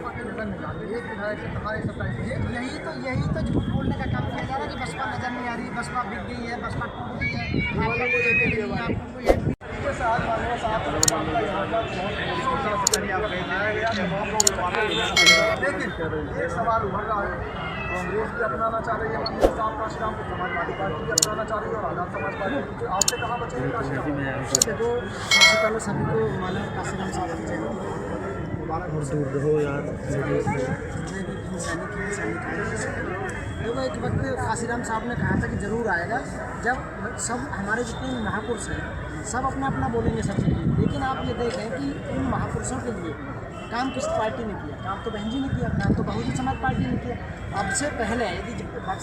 बसपा के नजर नहीं आ रही। एक विधायक से कहा 27 यही तो झूठ बोलने का काम किया जा रहा है कि बसपा नजर नहीं आ रही, बसपा बिक गई है, बसपा टूट गई है, आपको कोई एम नहीं है, आपको कोई एम लेकिन एक सवाल उभर रहा है, कांग्रेस भी अपनाना चाह रही है मंदिर साहब काशीराम को, समाजवादी पार्टी भी अपनाना चाह रही है और आजाद समाज पार्टी आपसे कहाँ बचेगी काशीराम? देखो, सबसे पहले सभी को माना काशीराम साहब की जय मुबारक हो यार। देखो, एक वक्त काशीराम साहब ने कहा था कि ज़रूर आएगा जब सब हमारे जितने महापुरुष हैं सब अपना अपना बोलेंगे सबसे लिए। लेकिन आप ये देखें कि इन महापुरुषों के लिए काम किस पार्टी ने किया? काम तो बहन जी ने किया, काम तो बहुजन समाज पार्टी ने किया। अब से पहले यदि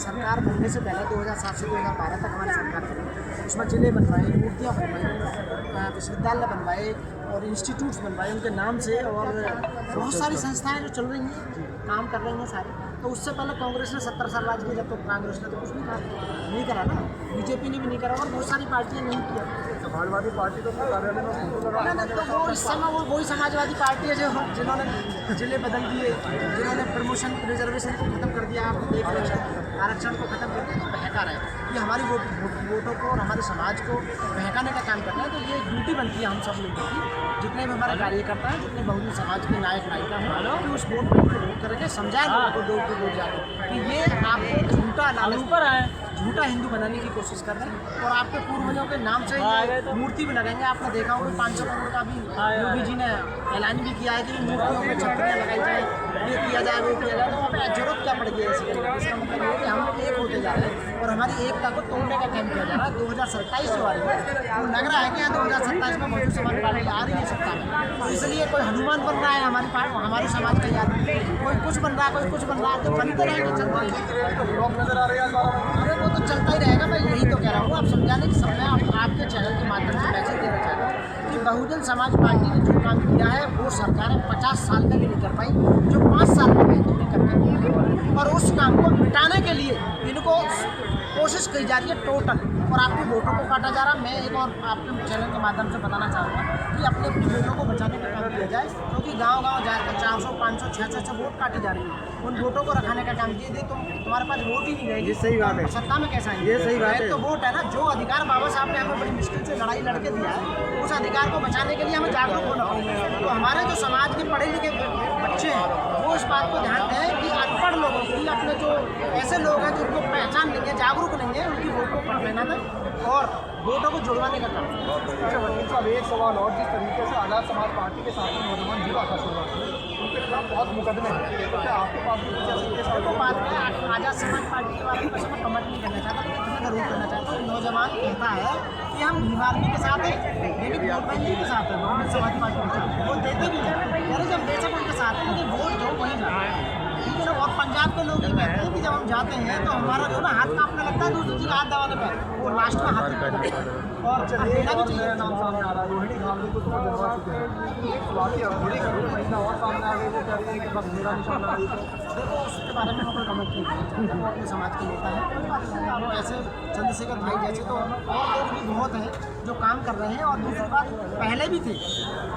सरकार बनने से पहले 2007 से 2012 तक हमारी सरकार थी, उसमें जिले बनवाए, मूर्तियाँ बनवाई, विश्वविद्यालय बनवाए और इंस्टीट्यूट्स बनवाए उनके नाम से, और बहुत सारी संस्थाएं जो चल रही हैं, काम कर रही हैं सारी। तो उससे पहले कांग्रेस ने 70 साल राज किया, जब तो कांग्रेस ने तो कुछ नहीं करा ना, बीजेपी ने भी नहीं करा और बहुत सारी पार्टियाँ नहीं किया। समाजवादी पार्टी तो कार्यालय में फोटो लगा, तो वो इस समय वो वही समाजवादी पार्टी है जिन्होंने जिले बदल दिए, जिन्होंने प्रमोशन रिजर्वेशन को खत्म कर दिया, आप देख रहे हैं, आरक्षण को खत्म कर दिया। तो बहका रहे हैं, ये हमारी वोटों को और हमारे समाज को बहकाने का काम कर रहे हैं। तो ये ड्यूटी बनती है हम सब लोगों की, जितने भी हमारे कार्यकर्ता हैं, जितने बहुजन समाज के नायक नायिका हैं, कि उस वोट बैंक को वोट करके समझाएं लोगों को, दो को जाकर कि ये आपको झूठा लालच पर है, झूठा हिंदू बनाने की कोशिश कर रहे हैं और आपके पूर्वजों के नाम से मूर्ति भी लगाएंगे। आपने देखा होगा 500 करोड़ का भी योगी जी ने ऐलान भी किया है कि मूर्तियों में छतरियाँ लगाई जाए, ये किया जाए, वो किया जाए। तो हमें जरूरत क्या पड़ गई है इसकी? इसका मतलब ये कि हम एक होते जा रहे हैं और हमारी एकता को तोड़ने का काम किया जा रहा है। 2027 जो आ रही है वो लग रहा है कि 2027 में बहुजन समाज पार्टी आ रही है सत्ता में, तो इसलिए कोई हनुमान बन रहा है हमारे समाज का याद, कोई कुछ बन रहा है, कोई कुछ बन रहा है, तो बनते रहेंगे, चलते ब्लॉक नजर आ रही है। वो तो चलता ही रहेगा। मैं यही तो कह रहा हूँ, आप समझाने की समय आपके चैनल के माध्यम से मैसेज देना चाहता हूँ कि बहुजन समाज पार्टी ने जो काम किया है वो सरकारें 50 साल में भी नहीं कर पाई, जो 5 साल में नहीं करके, और उस काम को मिटाने के लिए इनको कोशिश की जा रही है टोटल, और आपकी वोटों को काटा जा रहा है। मैं एक और आपके चैनल के माध्यम से बताना चाहूँगा कि अपनी अपनी वोटों को बचाने का काम किया जाए, क्योंकि गाँव जाकर 400, 500, 600 वोट काटी जा रही है। उन वोटों को रखाने का काम किए, तुम्हारे पास वोट ही नहीं रहेगी। सही बात है, सत्ता में कैसा है? ये सही बात है। तो वोट है ना, जो अधिकार बाबा साहब ने हमें बड़ी मुश्किल से लड़ाई लड़के दिया है, उस अधिकार को बचाने के लिए हमें जागरूक होना पड़ेगा। तो हमारे जो समाज के पढ़े लिखे बच्चे हैं वो इस बात को ध्यान दें कि अनपढ़ लोगों की, अपने जो ऐसे लोग हैं जिनको पहचान नहीं है, जागरूक नहीं है, उनकी वोट को पढ़ लेना दें और वोटों को जुड़वाने का काम। अच्छा वकील साहब, एक सवाल और, जिस तरीके से आजाद समाज पार्टी के साथ नौजवान युवा का शुरुआत हुई, उनके खिलाफ बहुत मुकदमे हैं, तो क्या आपके पास भी कुछ ऐसे केस आए? तो बात है आजाद समाज पार्टी के बारे में वैसे मैं कमेंट नहीं करना चाहता, लेकिन मैं जरूर करना चाहता हूँ। नौजवान कहता है कि हम भीम आर्मी के साथ हैं, लेकिन वोट बैंक के साथ है, बहुजन समाज पार्टी के साथ वोट देते भी हैं, यानी जब बेशक उनके साथ है, लेकिन वोट जो वही जाता है, ठीक है ना। और पंजाब के लोग ये कहते हैं कि जब हम जाते हैं तो हमारा जो ना हाथ कांपने लगता है, दूसरी चीज़ हाथ दबाने पर वो लास्ट में हाथ और देना भी चाहिए। नाम सामने आ रहा है, रोहिणी गांधी को तो जलवा चुके हैं, एक वाकई रोहिणी का एक महीना और सामने आ गई, वो कह रही है कि बस मेरा निशान आ रही है। देखो, उसके बारे में कोई कमेंट नहीं करना, वो अपने समाज के नेता है, वो ऐसे चंद्रशेखर भाई जैसे तो और लोग भी बहुत हैं जो काम कर रहे हैं। और दूसरी बात, पहले भी थे,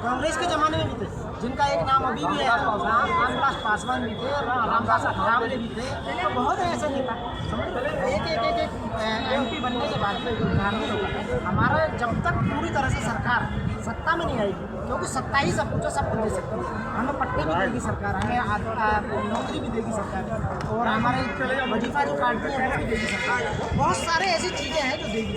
कांग्रेस के ज़माने में भी थे, जिनका एक नाम अभी भी है, रामविलास पासवान भी थे, रामदास अठावले भी थे, तो बहुत है ऐसे नेता। एक MP बनने के बाद में जो उदाहरण होता है हमारा, जब तक पूरी तरह से सरकार सत्ता में नहीं आएगी, क्योंकि सत्ता ही सब कुछ है, सब कुछ दे सकती है, हमें पट्टे भी देगी सरकार, हमें नौकरी भी देगी सरकार, और हमारे वजीफा जो काटती है वो भी देगी सरकार, बहुत सारे ऐसी चीज़ें हैं जो देगी।